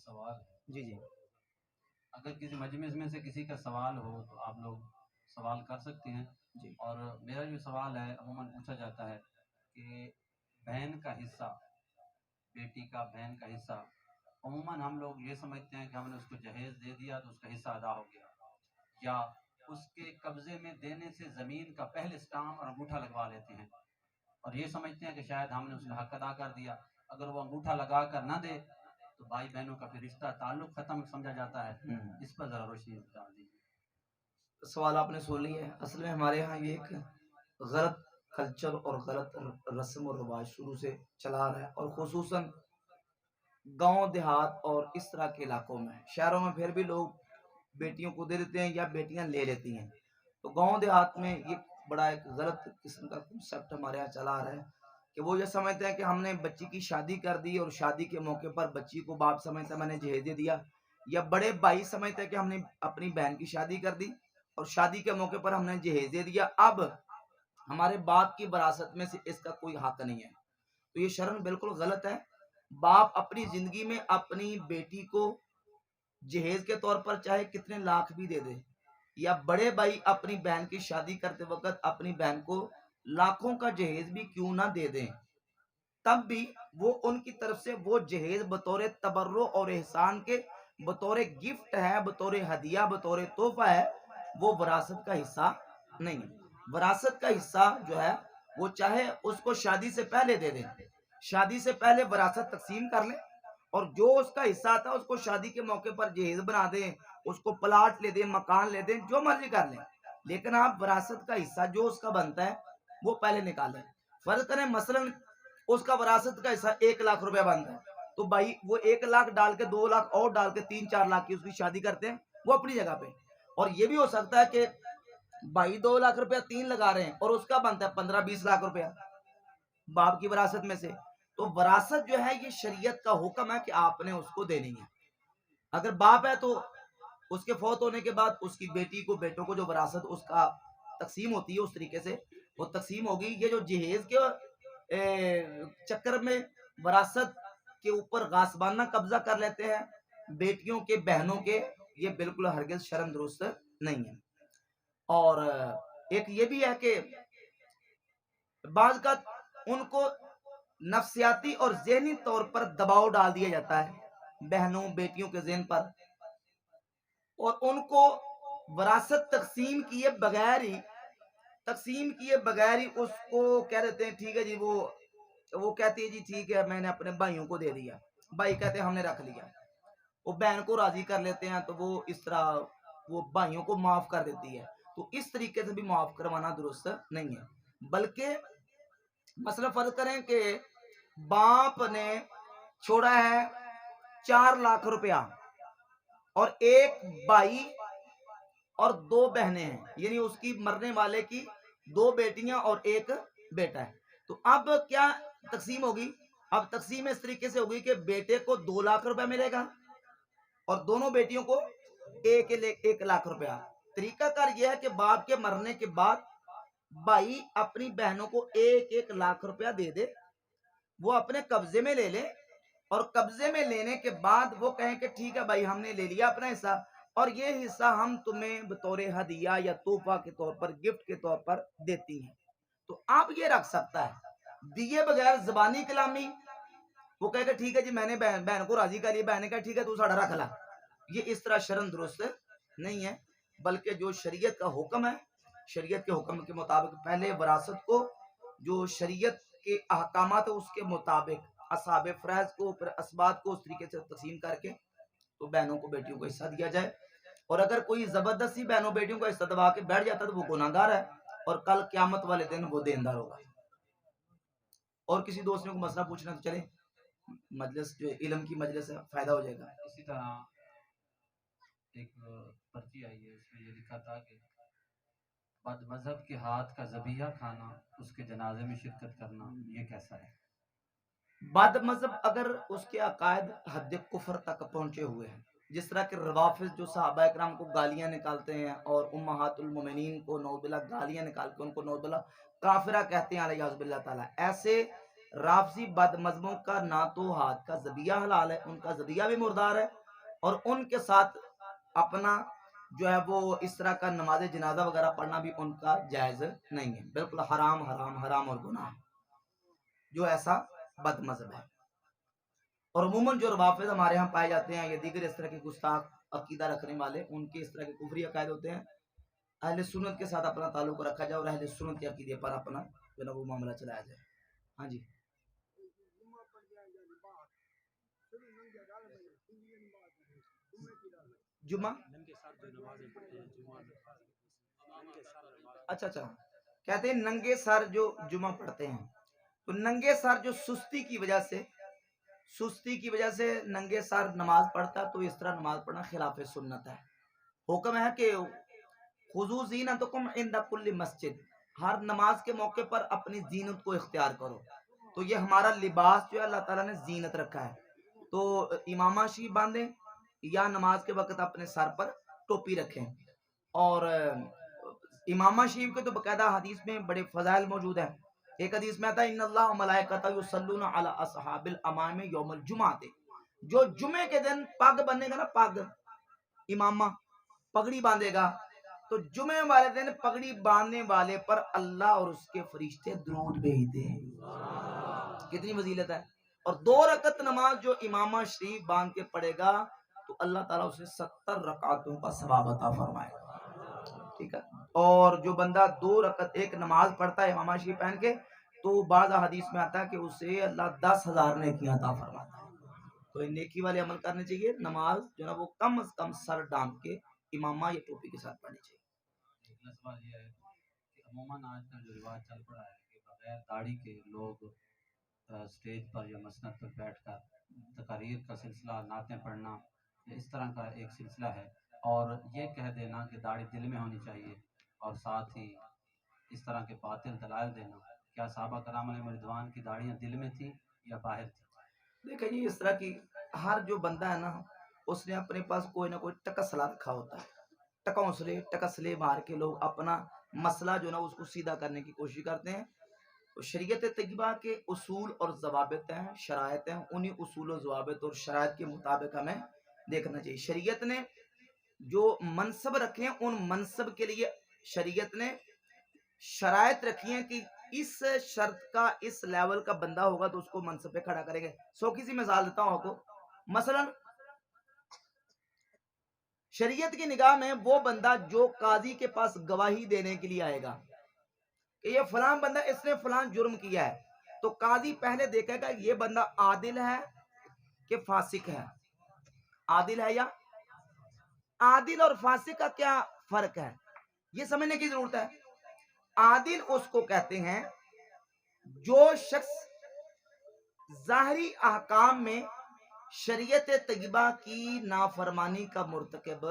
سوال ہے، جی جی اگر کسی مجلس میں سے کسی کا سوال ہو تو آپ لوگ سوال کر سکتے ہیں۔ جی اور میرا جو سوال ہے عموماً پوچھا جاتا ہے کہ بہن کا حصہ، بیٹی کا بہن کا حصہ، عموماً ہم لوگ یہ سمجھتے ہیں کہ ہم نے اس کو جہیز دے دیا تو اس کا حصہ ادا ہو گیا، یا اس کے قبضے میں دینے سے زمین کا پہلے اسٹامپ اور انگوٹھا لگوا لیتے ہیں، اور یہ سمجھتے ہیں کہ شاید ہم نے اس کا حق ادا کر دیا۔ اگر وہ انگوٹھا لگا کر نہ دے تو بھائی بہنوں کا پھر رشتہ تعلق ختم سمجھا جاتا ہے۔ اس پر ذرا روشنی ڈال دیجیے۔ سوال آپ نے سن لی ہے۔ اصل میں ہمارے ہاں یہ ایک غلط کلچر اور غلط رسم و رواج شروع سے چلا آ رہا ہے، اور خصوصاً گاؤں دیہات اور اس طرح کے علاقوں میں، شہروں میں پھر بھی لوگ بیٹیوں کو دے دیتے ہیں یا بیٹیاں لے لیتی ہیں، تو گاؤں دیہات میں یہ بڑا ایک غلط قسم کا کنسپٹ ہمارے یہاں چلا آ رہا ہے کہ وہ یہ سمجھتے ہیں کہ ہم نے بچی کی شادی کر دی، اور شادی کے موقع پر بچی کو باپ سمجھتا ہے میں نے جہیز دے دیا، یا بڑے بھائی سمجھتے ہیں کہ ہم نے اپنی بہن کی شادی کر دی اور شادی کے موقع پر ہم نے جہیز دے دیا، اب ہمارے باپ کی وراثت میں سے اس کا کوئی حق نہیں ہے۔ تو یہ شرم بالکل غلط ہے۔ باپ اپنی زندگی میں اپنی بیٹی کو جہیز کے طور پر چاہے کتنے لاکھ بھی دے دے، یا بڑے بھائی اپنی بہن کی شادی کرتے وقت اپنی بہن کو لاکھوں کا جہیز بھی کیوں نہ دے دیں، تب بھی وہ ان کی طرف سے وہ جہیز بطور تبرع اور احسان کے، بطور گفٹ ہے، بطور ہدیہ، بطور تحفہ ہے، وہ وراثت کا حصہ نہیں ہے۔ وراثت کا حصہ جو ہے وہ چاہے اس کو شادی سے پہلے دے دیں، شادی سے پہلے وراثت تقسیم کر لیں، اور جو اس کا حصہ تھا اس کو شادی کے موقع پر جہیز بنا دیں، اس کو پلاٹ لے دیں، مکان لے دیں، جو مرضی کر لیں، لیکن آپ وراثت کا حصہ جو اس کا بنتا ہے وہ پہلے نکالیں۔ فرض کریں مثلا اس کا وراثت کا حصہ 1 لاکھ روپے بنتا ہے، تو بھائی وہ 1 لاکھ ڈال کے 2 لاکھ اور ڈال کے 3-4 لاکھ کی اس کی شادی کرتے ہیں، وہ اپنی جگہ پہ۔ اور یہ بھی ہو سکتا ہے کہ بھائی 2 لاکھ روپیہ 3 لگا رہے ہیں اور اس کا بنتا ہے 15-20 لاکھ روپیہ باپ کی وراثت میں سے۔ تو وراثت جو ہے یہ شریعت کا حکم ہے کہ آپ نے اس کو دینی ہے۔ اگر باپ ہے تو اس کے فوت ہونے کے بعد اس کی بیٹی کو، بیٹوں کو جو وراثت اس کا تقسیم ہوتی ہے اس طریقے سے وہ تقسیم ہوگی۔ یہ جو جہیز کے چکر میں وراثت کے اوپر غاصبانہ قبضہ کر لیتے ہیں بیٹیوں کے، بہنوں کے، یہ بالکل ہرگز شرم درست نہیں ہے۔ اور ایک یہ بھی ہے کہ بعض کا ان کو نفسیاتی اور ذہنی طور پر دباؤ ڈال دیا جاتا ہے بہنوں بیٹیوں کے ذہن پر، اور ان کو وراثت تقسیم کیے بغیر ہی اس کو کہہ دیتے ہیں ٹھیک ہے جی، وہ کہتی ہے جی ٹھیک ہے میں نے اپنے بھائیوں کو دے دیا، بھائی کہتے ہیں ہم نے رکھ لیا، وہ بہن کو راضی کر لیتے ہیں تو وہ اس طرح وہ بھائیوں کو معاف کر دیتی ہے۔ تو اس طریقے سے بھی معاف کروانا درست نہیں ہے، بلکہ مثلا فرض کریں کہ باپ نے چھوڑا ہے 4 لاکھ روپیہ، اور ایک بھائی اور 2 بہنیں ہیں، یعنی اس کی مرنے والے کی 2 بیٹیاں اور ایک بیٹا ہے، تو اب کیا تقسیم ہوگی؟ اب تقسیم اس طریقے سے ہوگی کہ بیٹے کو 2 لاکھ روپیہ ملے گا اور دونوں بیٹیوں کو 1 لاکھ روپیہ۔ طریقہ کار یہ ہے کہ باپ کے مرنے کے بعد بھائی اپنی بہنوں کو 1 لاکھ روپیہ دے دے، وہ اپنے قبضے میں لے لے، اور قبضے میں لینے کے بعد وہ کہیں کہ ٹھیک ہے بھائی ہم نے لے لیا اپنا حصہ، اور یہ حصہ ہم تمہیں بطور ہدیہ یا تحفہ کے طور پر، گفٹ کے طور پر دیتی ہیں۔ تو آپ یہ رکھ سکتا ہے دیے بغیر زبانی کلامی، وہ کہے کہ ٹھیک ہے جی میں نے بہن کو راضی کر لیا، بہن نے کہا ٹھیک ہے تو ساڑھا رکھ لا، یہ اس طرح شرم درست نہیں ہے، بلکہ جو شریعت کا حکم ہے، شریعت کے حکم کے مطابق پہلے وراثت کو جو شریعت کے احکامات اس کے مطابق اصحاب فرائض کو، پھر اسبات کو اس طریقے سے تقسیم کر کے تو بہنوں کو بیٹیوں کو حصہ دیا جائے، اور اگر کوئی زبردستی بہنوں بیٹیوں کا حصہ دبا کے بیٹھ جاتا ہے تو وہ گناہگار ہے، اور کل قیامت والے دن وہ دیندار ہوگا۔ اور کسی دوست نے کو مسئلہ پوچھنا تو چلے، مجلس جو علم کی مجلس ہے، فائدہ ہو جائے گا۔ اسی طرح ایک پرچی آئی ہے، اس میں یہ لکھا تھا کہ بد مذہب کے ہاتھ کا ذبیحہ کھانا، اس کے جنازے میں شرکت کرنا، یہ کیسا ہے؟ بد مذہب اگر اس کے عقائد حد کفر تک پہنچے ہوئے ہیں، جس طرح کہ روافض جو صحابہ اکرام کو گالیاں نکالتے ہیں اور امہات المومنین کو نعوذ باللہ گالیاں نکال کے ان کو نعوذ باللہ کافرہ کہتے ہیں علیہ باللہ تعالیٰ، ایسے رافضی بد مذہبوں کا نہ تو ہاتھ کا ذبیہ حلال ہے، ان کا ذبیہ بھی مردار ہے، اور ان کے ساتھ اپنا جو ہے وہ اس طرح کا نماز جنازہ وغیرہ پڑھنا بھی ان کا جائز نہیں ہے، بالکل حرام حرام حرام اور گناہ ہے جو ایسا بد مذہب ہے۔ اور عموماً جو روافض ہمارے ہاں پائے جاتے ہیں یا دیگر اس طرح کے گستاخ عقیدہ رکھنے والے، ان کے اس طرح کے کفری عقائد ہوتے ہیں۔ اہل سنت کے ساتھ اپنا تعلق رکھا جائے اور اہل سنت کے عقیدے پر اپنا جو ہے نا وہ معاملہ چلایا جائے۔ ہاں جی، جمعہ، اچھا اچھا، کہتے ہیں ننگے سر جو جمعہ پڑھتے ہیں، تو ننگے سر جو سستی کی وجہ سے ننگے سر نماز پڑھتا ہے، تو اس طرح نماز پڑھنا خلاف سنت ہے۔ حکم ہے کہ خذوا زینتکم عند کل مسجد، ہر نماز کے موقع پر اپنی زینت کو اختیار کرو۔ تو یہ ہمارا لباس جو ہے اللہ تعالیٰ نے زینت رکھا ہے، تو امامہ شریف باندھیں یا نماز کے وقت اپنے سر پر ٹوپی رکھیں۔ اور امامہ شریف کے تو باقاعدہ حدیث میں بڑے فضائل موجود ہیں۔ ایک حدیث میں آتا ہے ان اللہ ملائکتہ یصلون علی اصحاب الامام یوم الجمعہ، جو جمعے کے دن پگ بننے گا نا، پگ امامہ پگڑی باندھے گا، تو جمعے والے دن پگڑی باندھنے والے پر اللہ اور اس کے فرشتے درود بھیجتے ہیں۔ کتنی فضیلت ہے۔ اور 2 رکعت نماز جو امامہ شریف باندھ کے پڑھے گا تو اللہ تعالیٰ اسے 70 رکعتوں کا ثواب عطا فرمائے گا، ٹھیک ہے۔ اور جو بندہ 2 رکعت ایک نماز پڑھتا ہے امامہ شریف پہن کے، تو بعض حدیث میں آتا ہے کہ اسے اللہ 10,000 نیکیاں عطا فرماتا ہے۔ تو ان نیکی والے عمل کرنے چاہیے، نماز جو ہے نا وہ کم از کم سر ڈھانپ کے امامہ یا ٹوپی کے ساتھ پڑھنی چاہیے۔ اگلا سوال یہ ہے کہ عموماً آج کل جو رواج چل پڑا ہے کہ بغیر داڑھی کے لوگ اسٹیج پر یا مسند پر بیٹھ کر تقاریر کا سلسلہ، نعتیں پڑھنا، اس طرح کا ایک سلسلہ ہے، اور یہ کہہ دینا کہ داڑھی دل میں ہونی چاہیے، اور ساتھ ہی اس طرح کے باطل دلائل دینا۔ کیا صحابہ کرام علیہ رضوان کی داڑیاں دل میں تھیں یا باہر تھیں؟ دیکھیں جی، اس طرح کی ہر جو بندہ ہے نا، اس نے اپنے پاس کوئی نہ کوئی ٹکسلا رکھا ہوتا ہے، ٹکسلے مار کے لوگ اپنا مسئلہ جو نا اس کو سیدھا کرنے کی کوشش کرتے ہیں۔ شریعت طیبہ کے اصول اور ضوابط ہیں، شرائط ہیں، انہی اصول و ضوابط اور شرائط کے مطابق ہمیں دیکھنا چاہیے۔ شریعت نے جو منصب رکھے ہیں، ان منصب کے لیے شریعت نے شرائط رکھی ہیں کہ اس شرط کا، اس لیول کا بندہ ہوگا تو اس کو منصب پہ کھڑا کریں گے۔ سوکھی سی مثال دیتا ہوں آپ کو، مثلا شریعت کی نگاہ میں وہ بندہ جو قاضی کے پاس گواہی دینے کے لیے آئے گا کہ یہ فلاں بندہ اس نے فلاں جرم کیا ہے، تو قاضی پہلے دیکھے گا یہ بندہ عادل ہے کہ فاسق ہے، عادل ہے یا عادل اور فاسق کا کیا فرق ہے، یہ سمجھنے کی ضرورت ہے۔ عادل اس کو کہتے ہیں جو شخص ظاہری احکام میں شریعت طیبہ کی نافرمانی کا مرتکب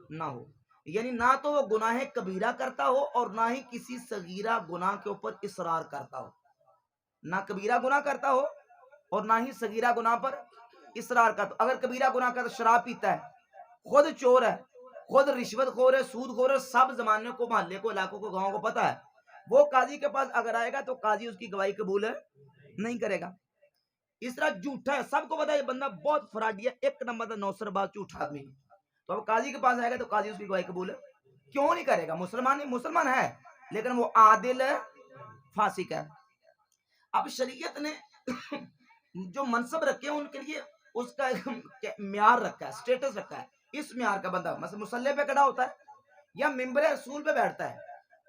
نہ ہو، یعنی نہ تو وہ گناہ کبیرہ کرتا ہو اور نہ ہی کسی صغیرہ گناہ کے اوپر اصرار کرتا ہو، نہ کبیرہ گناہ کرتا ہو اور نہ ہی صغیرہ گناہ پر اصرار کرتا ہو۔ اگر کبیرہ گناہ کرتا، شراب پیتا ہے، خود چور ہے، خود رشوت خور ہے، سود خور ہے، سب زمانے کو، محلے کو، علاقوں کو، گاؤں کو پتہ ہے، وہ قاضی کے پاس اگر آئے گا تو قاضی اس کی گواہی قبول نہیں کرے گا۔ اس طرح جھوٹا ہے، سب کو پتا ہے یہ بندہ بہت فراڈی ہے، ایک نمبر کا نوسر باز جھوٹا آدمی، تو اب قاضی کے پاس آئے گا تو قاضی اس کی گواہی قبول کیوں نہیں کرے گا؟ مسلمان ہے لیکن وہ عادل فاسق ہے۔ اب شریعت نے جو منصب رکھے ہیں ان کے لیے اس کا معیار رکھا ہے، سٹیٹس رکھا ہے۔ اس معیار کا بندہ مثلا مصلی پہ کھڑا ہوتا ہے یا ممبر رسول پہ بیٹھتا ہے،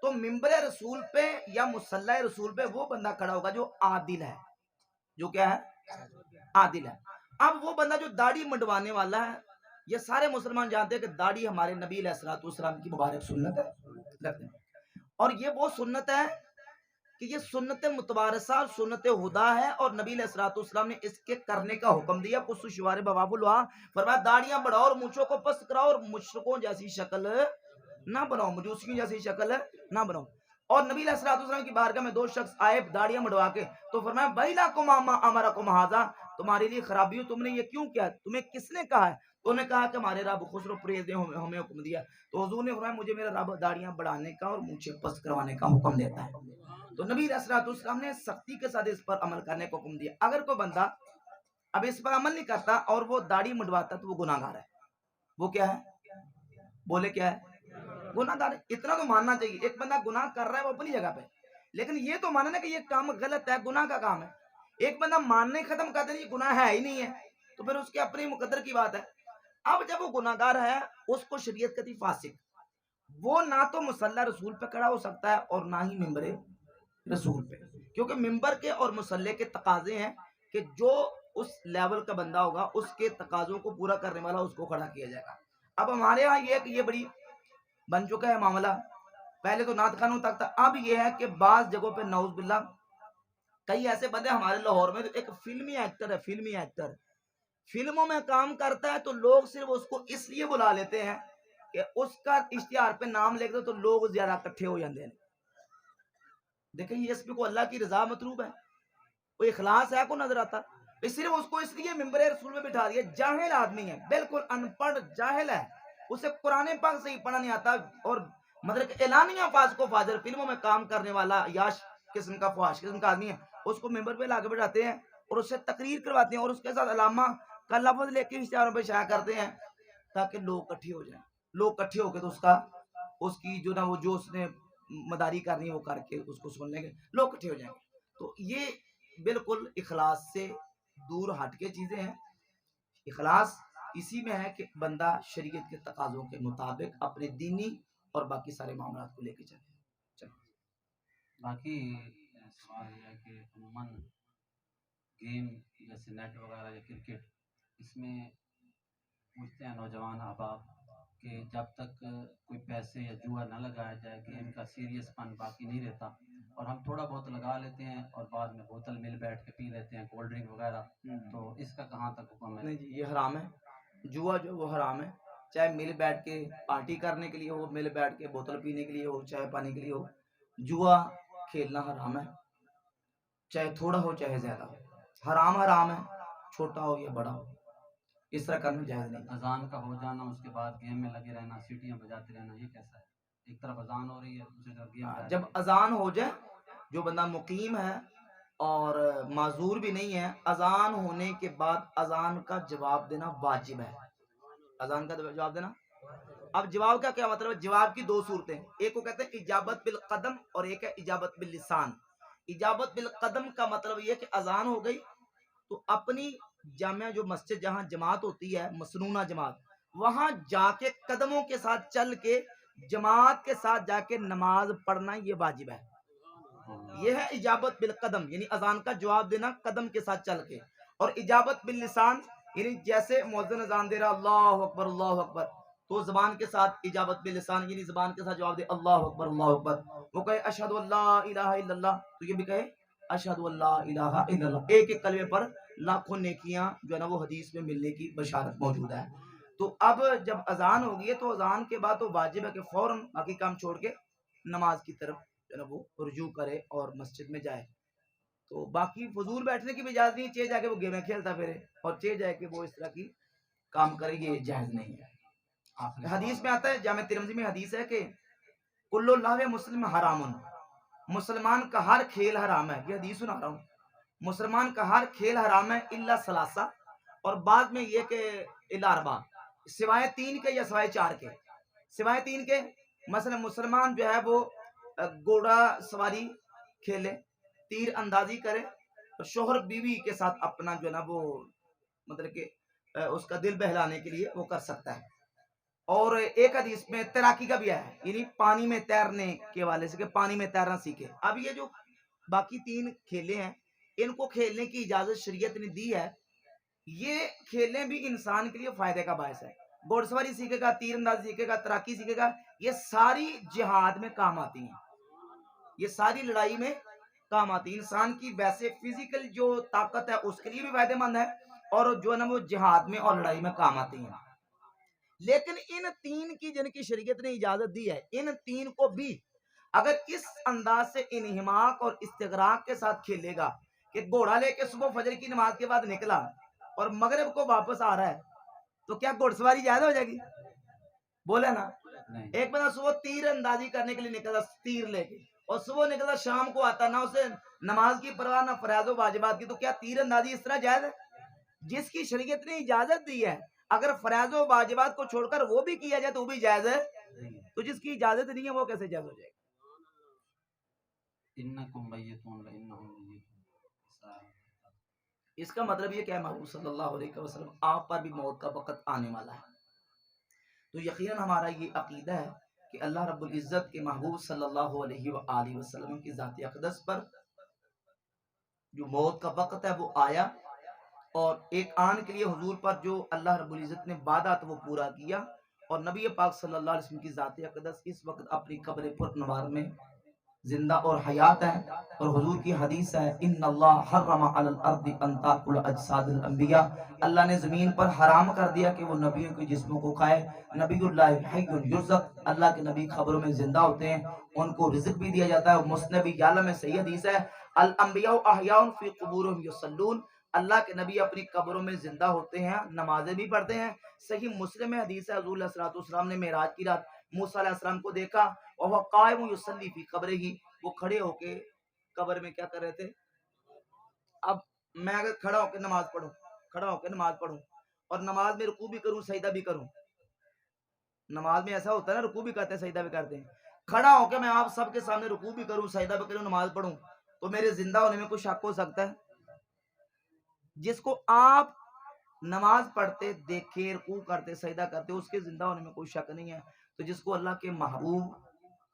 تو ممبر رسول پہ یا مصلی رسول پہ وہ بندہ کھڑا ہوگا جو عادل ہے، جو کیا ہے؟ عادل ہے۔ اب وہ بندہ جو داڑھی منڈوانے والا ہے، یہ سارے مسلمان جانتے ہیں کہ داڑھی ہمارے نبی علیہ الصلوۃ والسلام کی مبارک سنت ہے، اور یہ وہ سنت ہے کہ یہ سنت متوارثہ اور سنت ہدا ہے، اور نبی علیہ الصلوۃ والسلام نے اس کے کرنے کا حکم دیا۔ قص شوارب بواب الوا، فرمایا داڑیاں بڑھاؤ اور مونچھوں کو پست کراؤ اور مشرکوں جیسی شکل نہ بناؤ، مجوسیوں جیسی شکل نہ بناؤ۔ اور نبی علیہ الصلوۃ والسلام کی بارگاہ میں 2 شخص آئے داڑیاں بڑھوا کے، تو فرمایا بھائی لا کم امرکم ھذا، تمہارے لیے خرابی ہو، تم نے یہ کیوں کیا، تمہیں کس نے کہا ہے؟ تو انہوں نے کہا کہ ہمارے رب خسرو پریز نے ہمیں حکم دیا. تو حضور نے فرمایا مجھے میرا رب داڑیاں بڑھانے کا اور مونچھیں پست کروانے کا حکم دیتا ہے. تو نبی علیہ الصلوۃ والسلام نے سختی کے ساتھ اس پر عمل کرنے کا حکم دیا. اگر کوئی بندہ اب اس پر عمل نہیں کرتا اور وہ داڑھی منڈواتا تو وہ گناہ گار ہے. وہ کیا ہے؟ بولے کیا ہے؟ گناہ گار ہے. اتنا تو ماننا چاہیے. ایک بندہ گناہ کر رہا ہے وہ اپنی جگہ پہ، لیکن یہ تو ماننا کہ یہ کام غلط ہے، گناہ کا کام ہے. ایک بندہ ماننے ختم کر دے یہ گناہ ہے ہی نہیں ہے تو پھر اس کے اپنے مقدر کی بات ہے. اب جب وہ گناہ گار ہے اس کو شریعت کہتی فاسق. وہ نہ تو مصلی رسول پہ کھڑا ہو سکتا ہے اور نہ ہی ممبر رسول پہ، کیونکہ ممبر کے اور مصلی کے تقاضے ہیں کہ جو اس لیول کا بندہ ہوگا اس کے تقاضوں کو پورا کرنے والا اس کو کھڑا کیا جائے گا. اب ہمارے ہاں یہ ہے کہ یہ بڑی بن چکا ہے معاملہ. پہلے تو نعت خانوں تک تھا، اب یہ ہے کہ بعض جگہوں پہ نعوذ باللہ کئی ایسے بندے ہمارے لاہور میں، ایک فلمی ایکٹر ہے، فلمی ایکٹر فلموں میں کام کرتا ہے تو لوگ صرف اس کو اس لیے بلا لیتے ہیں کہ اس کا اشتہار پہ نام لکھ دو تو لوگ زیادہ اکٹھے ہو جاتے ہیں. دیکھیں یہ اس پہ کو اللہ کی رضا مطلوب ہے، کوئی اخلاص ہے کو نظر آتا. صرف اس کو اس لیے ممبر رسول میں بٹھا دیا. جاہل آدمی ہے، بالکل ان پڑھ جاہل ہے، اسے قرآن پاک سے ہی پڑھنا نہیں آتا اور مطلب کہ اعلانیہ فاض کو فاضر فلموں میں کام کرنے والا یاش قسم کا فواش قسم کا آدمی ہے. اس کو ممبر پہ لا کے بٹھاتے ہیں اور اس سے تقریر کرواتے ہیں اور اس کے ساتھ علامہ کا لفظ لے کے اشتہاروں پہ شائع کرتے ہیں تاکہ لوگ اکٹھے ہو جائیں. لوگ اکٹھے ہو کے تو اس کی جو نا وہ جو اس نے مداری کرنی ہے وہ کر کے اس کو سن لیں گے، لوگ اکٹھے ہو جائیں گے. تو یہ بالکل اخلاص سے دور ہٹ کے چیزیں ہیں. اخلاص اسی میں ہے کہ بندہ شریعت کے تقاضوں کے مطابق اپنے دینی اور باقی سارے معاملات کو لے کے چلے. باقی سوال یہ ہے کہ عموماً گیم جیسے نیٹ وغیرہ یا کرکٹ، اس میں پوچھتے ہیں نوجوان احباب کہ جب تک کوئی پیسے یا جوا نہ لگایا جائے گیم کا سیریس پن باقی نہیں رہتا، اور ہم تھوڑا بہت لگا لیتے ہیں اور بعد میں بوتل مل بیٹھ کے پی لیتے ہیں، کولڈ ڈرنک وغیرہ. تو اس کا کہاں تک حکم ہے؟ نہیں جی یہ حرام ہے. جوا جو وہ حرام ہے، چاہے مل بیٹھ کے پارٹی کرنے کے لیے ہو، مل بیٹھ کے بوتل پینے کے لیے ہو، چائے پانے کے لیے ہو. جوا کھیلنا حرام ہے، چاہے تھوڑا ہو چاہے زیادہ ہو. حرام حرام ہے، چھوٹا ہو یا بڑا ہو، اس طرح کرنا جائز نہیں. اذان کا ہو جانا، اس کے بعد گیم میں لگے رہنا، سیٹیاں بجاتے رہنا، یہ کیسا ہے؟ ایک طرف اذان ہو رہی ہے دوسری طرف گیم جاری جب ہے. اذان ہو جائے، جو بندہ مقیم ہے اور معذور بھی نہیں ہے، اذان ہونے کے بعد اذان کا جواب دینا واجب ہے. اذان کا جواب دینا. اب جواب کا کیا مطلب ہے؟ جواب کی دو صورتیں، ایک کو کہتے ہیں اجابت بالقدم اور ایک ہے اجابت باللسان. اجابت بالقدم کا مطلب یہ کہ اذان ہو گئی تو اپنی جامعہ جو مسجد جہاں جماعت ہوتی ہے مسنونہ جماعت، وہاں جا کے قدموں کے ساتھ چل کے جماعت کے ساتھ جا کے نماز پڑھنا یہ واجب ہے. یہ ہے اجابت بالقدم، یعنی اذان کا جواب دینا قدم کے ساتھ چل کے. اور اجابت باللسان یعنی جیسے مؤذن اذان دے رہا اللہ اکبر اللہ اکبر تو زبان کے ساتھ اجابت باللسان یعنی زبان کے ساتھ جواب دے اللہ اکبر اللہ اکبر. وہ کہے اشہد ان لا الہ الا اللہ تو یہ بھی کہے اشہد ان لا الہ الا اللہ. ایک ایک کلمے پر لاکھوں نیکیاں جو ہے نا وہ حدیث میں ملنے کی بشارت موجود ہے. تو اب جب اذان ہو گئی ہے تو اذان کے بعد تو واجب ہے کہ فوراً باقی کام چھوڑ کے نماز کی طرف جو ہے نا وہ رجوع کرے اور مسجد میں جائے. تو باقی فضول بیٹھنے کی بھی اجازت نہیں، چاہے جا کے وہ گیمیں کھیلتا پھرے اور چاہے جائے کہ وہ اس طرح کی کام کرے، یہ جائز نہیں ہے. حدیث میں آتا ہے، جامع ترمذی میں حدیث ہے کہ کل اللہ مسلم حرام، مسلمان کا ہر کھیل حرام ہے. یہ حدیث سنا رہا ہوں، مسلمان کا ہر کھیل حرام ہے الا ثلاثہ، اور بعد میں یہ کہ الا اربع، سوائے تین کے یا سوائے چار کے. سوائے تین کے مثلا مسلمان جو ہے وہ گھوڑا سواری کھیلے، تیر اندازی کرے، اور شوہر بیوی کے ساتھ اپنا جو ہے نا وہ مطلب کہ اس کا دل بہلانے کے لیے وہ کر سکتا ہے. اور ایک حدیث میں تیراکی کا بھی ہے، یعنی پانی میں تیرنے کے والے سے کہ پانی میں تیرنا سیکھے. اب یہ جو باقی تین کھیلے ہیں ان کو کھیلنے کی اجازت شریعت نے دی ہے. یہ کھیلیں بھی انسان کے لیے فائدے کا باعث ہے. گھوڑ سواری سیکھے گا، تیر اندازی سیکھے گا، تیراکی سیکھے گا، یہ ساری جہاد میں کام آتی ہیں، یہ ساری لڑائی میں کام آتی ہے. انسان کی ویسے فزیکل جو طاقت ہے اس کے لیے بھی فائدہ مند ہے اور جو ہے نا وہ جہاد میں اور لڑائی میں کام آتی ہیں. لیکن ان تین کی جن کی شریعت نے اجازت دی ہے، ان تین کو بھی اگر اس انداز سے انہماک اور استغراق کے ساتھ کھیلے گا کہ گھوڑا لے کے صبح فجر کی نماز کے بعد نکلا اور مغرب کو واپس آ رہا ہے تو کیا گھوڑ سواری زیادہ ہو جائے گی؟ بولے نا. نہیں ایک بندہ صبح تیر اندازی کرنے کے لیے نکلا تیر لے کے اور صبح نکلا شام کو آتا، نہ اسے نماز کی پرواہ نہ فرائض و واجبات کی، تو کیا تیر اندازی اس طرح جائز ہے؟ جس کی شریعت نے اجازت دی ہے اگر فرائض و واجبات کو چھوڑ کر وہ بھی کیا جائے تو وہ بھی جائز ہے، نہیں ہے. تو جس کی اجازت نہیں ہے وہ کیسے جائز ہو جائے گا؟ انکم میتون و انہم میتون. اس کا مطلب یہ کہ محبوب صلی اللہ علیہ وسلم آپ پر بھی موت کا وقت آنے والا ہے. تو یقیناً ہمارا یہ عقیدہ ہے کہ اللہ رب العزت کے محبوب صلی اللہ علیہ وآلہ وسلم کی ذات اقدس پر جو موت کا وقت ہے وہ آیا، اور ایک آن کے لیے حضور پر جو اللہ رب العزت نے وعدہ تھا وہ پورا کیا، اور نبی پاک صلی اللہ علیہ وسلم کی ذات اقدس اس وقت اپنی قبر پرنوار میں زندہ اور حیات ہے. اور حضور کی حدیث ہے ان اللہ حرم علی الارض ان تاکل اجساد الانبیاء، اللہ نے زمین پر حرام کر دیا کہ وہ نبیوں کے جسموں کو کھائے. نبی اللہ حی یرزق، اللہ کے نبی خبروں میں زندہ ہوتے ہیں، ان کو رزق بھی دیا جاتا ہے. مسند یعلا میں صحیح حدیث ہے الانبیاء احیاء فی قبورہم یصلون، اللہ کے نبی اپنی قبروں میں زندہ ہوتے ہیں، نمازیں بھی پڑھتے ہیں. صحیح مسلم میں حدیث ہے حضور علیہ الصلوۃ والسلام نے معراج کی رات موسیٰ علیہ السلام کو دیکھا اور وہ قائم یصلی فی قبرہ، وہ کھڑے ہو کے قبر میں کیا کر رہے تھے. اب میں اگر کھڑا ہو کے نماز پڑھوں اور نماز میں رکوع بھی کروں سجدہ بھی کروں، نماز میں ایسا ہوتا ہے نا رکوع بھی کرتے ہیں سجدہ بھی کرتے ہیں، کھڑا ہو کے میں آپ سب کے سامنے رکوع بھی کروں سجدہ بھی کروں نماز پڑھوں تو میرے زندہ ہونے میں کوئی شک ہو سکتا ہے؟ جس کو آپ نماز پڑھتے دیکھے رکوع کرتے سجدہ کرتے اس کے زندہ ہونے میں کوئی شک نہیں ہے. تو جس کو اللہ کے محبوب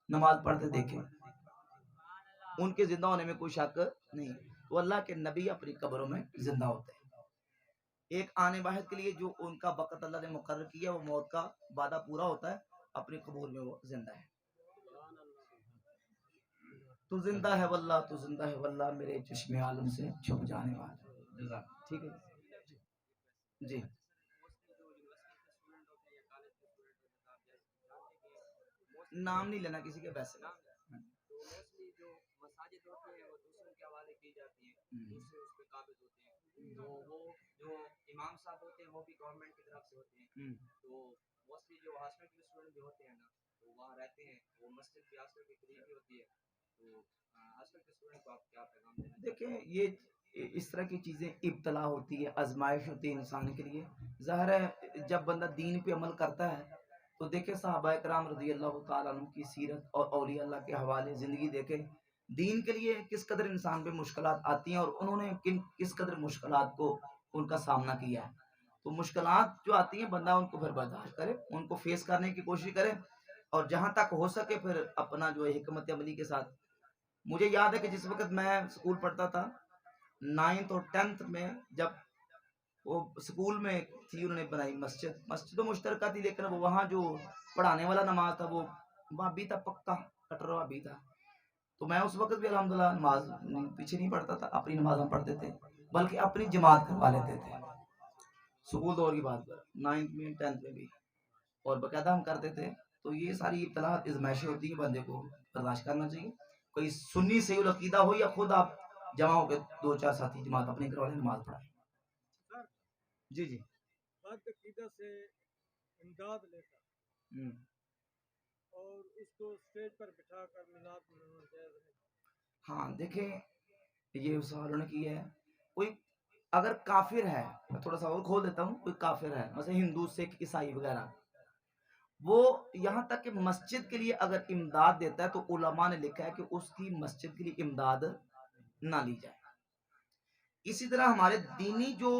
نماز پڑھتے دیکھے ان کے زندہ ہونے میں کوئی شک نہیں. تو اللہ کے نبی اپنی قبروں میں زندہ ہوتے ہیں. ایک آنے واحد کے لیے جو ان کا وقت اللہ نے مقرر کیا وہ موت کا وعدہ پورا ہوتا ہے، اپنی قبور میں وہ زندہ ہے. تو زندہ ہے واللہ، تو زندہ ہے واللہ میرے چشم عالم سے چھپ جانے والا. ٹھیک ہے جی. نام نہیں لینا کسی کے پیسے. موسٹلی جو مساجد ہوتی ہیں وہ دوسروں کے حوالے کی جاتی ہیں، دوسرے اس پہ قابض ہوتے ہیں، تو وہ جو امام صاحب ہوتے ہیں وہ بھی گورنمنٹ کی طرف سے ہوتے ہیں. تو موسٹلی جو ہاسٹل کے اسٹوڈنٹ بھی ہوتے ہیں نا تو وہاں رہتے ہیں، وہ مسجد بھی ہاسٹل کے قریب ہی ہوتی ہے. تو ہاسٹل کے اسٹوڈنٹ کو آپ کیا پیغام دینا؟ دیکھیں یہ اس طرح کی چیزیں ابتلا ہوتی ہے، آزمائش ہوتی ہے انسان کے لیے. ظاہر ہے جب بندہ دین پہ عمل کرتا ہے تو دیکھیں صحابہ کرام رضی اللہ تعالیٰ عنہ کی سیرت اور اولیاء اللہ کے حوالے زندگی دیکھیں، دین کے لیے کس قدر انسان پہ مشکلات آتی ہیں اور انہوں نے کس قدر مشکلات کو ان کا سامنا کیا ہے. تو مشکلات جو آتی ہیں بندہ ان کو پھر برداشت کرے، ان کو فیس کرنے کی کوشش کرے، اور جہاں تک ہو سکے پھر اپنا جو ہے حکمت عملی کے ساتھ. مجھے یاد ہے کہ جس وقت میں اسکول پڑھتا تھا 9th اور 10th میں، جب وہ اسکول میں تھی انہوں نے بنائی مسجد تو مشترکہ تھی لیکن وہ وہاں جو پڑھانے والا نماز تھا وہ وہابی تھا، پکا کٹر وہابی تھا. تو میں اس وقت بھی الحمدللہ نماز پیچھے نہیں پڑھتا تھا، اپنی نماز ہم پڑھتے تھے بلکہ اپنی جماعت کروا لیتے تھے. اسکول دور کی بات کر 9th میں 10th میں بھی، اور باقاعدہ ہم کرتے تھے. تو یہ ساری ابتلاءات ازمائشیں ہوتی ہیں، بندے کو برداشت کرنا چاہیے. کوئی سنی صحیح العقیدہ ہو یا خود آپ جمع ہو کے 2-4 ساتھی جماعت اپنے کروا لیں، نماز پڑھائیں. جی جی بد عقیدہ سے امداد لیتا اور اس کو اسٹیج پر بٹھا کر ملاد منانا جائز ہے؟ ہاں دیکھیں یہ سوال انہوں نے کیا ہے، کوئی اگر کافر ہے، میں تھوڑا سا اور کھول دیتا ہوں، کوئی کافر ہے مثلا ہندو سکھ عیسائی وغیرہ، وہ یہاں تک کہ مسجد کے لیے اگر امداد دیتا ہے تو علماء نے لکھا ہے کہ اس کی مسجد کے لیے امداد نہ لی جائے. اسی طرح ہمارے دینی جو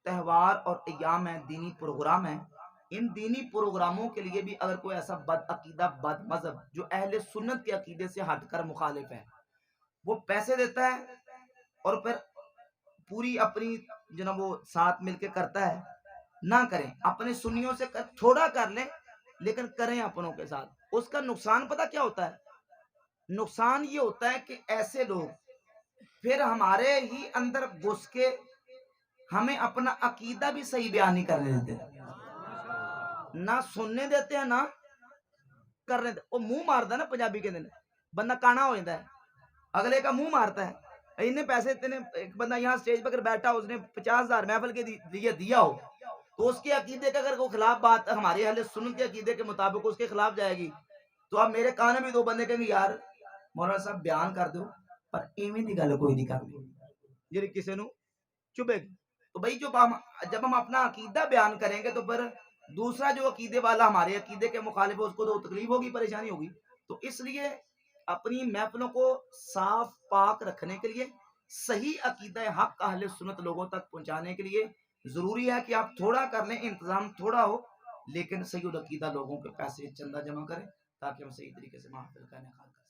تہوار اور ایام ہیں، دینی پروگرام ہیں، ان دینی پروگراموں کے لیے بھی اگر کوئی ایسا بد عقیدہ بد مذہب جو اہل سنت کے عقیدے سے ہٹ کر مخالف ہے، وہ پیسے دیتا ہے اور پھر پوری اپنی جناب وہ ساتھ مل کے کرتا ہے، نہ کریں. اپنے سنیوں سے تھوڑا کر لیں لیکن کریں اپنوں کے ساتھ. اس کا نقصان پتہ کیا ہوتا ہے؟ نقصان یہ ہوتا ہے کہ ایسے لوگ پھر ہمارے ہی اندر گھس کے ہمیں اپنا عقیدہ بھی صحیح بیان نہیں کرنے دیتے، نہ سننے دیتے ہیں نہ کرنے دیتے. وہ منہ مارتا ہے نا پنجابی کے دن، بندہ کانا ہو جاتا ہے، اگلے کا منہ مارتا ہے انہیں پیسے اتنے، ایک بندہ یہاں سٹیج پہ اگر بیٹھا ہو، اس نے 50,000 محفل کے لیے دیا ہو، تو اس کے عقیدے کا اگر کوئی خلاف بات ہمارے اہل سنت کے عقیدے کے مطابق اس کے خلاف جائے گی، تو اب میرے کان میں 2 بندے کہیں گے یار مولانا صاحب بیان کر دو پر ایویں دی گل کوئی نہیں کرنی جی کسی نو چبے گی. تو بھائی جب ہم اپنا عقیدہ بیان کریں گے تو پھر دوسرا جو عقیدے والا ہمارے عقیدے کے مخالف ہے اس کو تو تکلیف ہوگی، پریشانی ہوگی. تو اس لیے اپنی محفلوں کو صاف پاک رکھنے کے لیے، صحیح عقیدہ حق اہل سنت لوگوں تک پہنچانے کے لیے ضروری ہے کہ آپ تھوڑا کر لیں، انتظام تھوڑا ہو لیکن صحیح العقیدہ لوگوں کے پیسے چندہ جمع کریں تاکہ ہم صحیح طریقے سے محفل کا انعقاد کریں.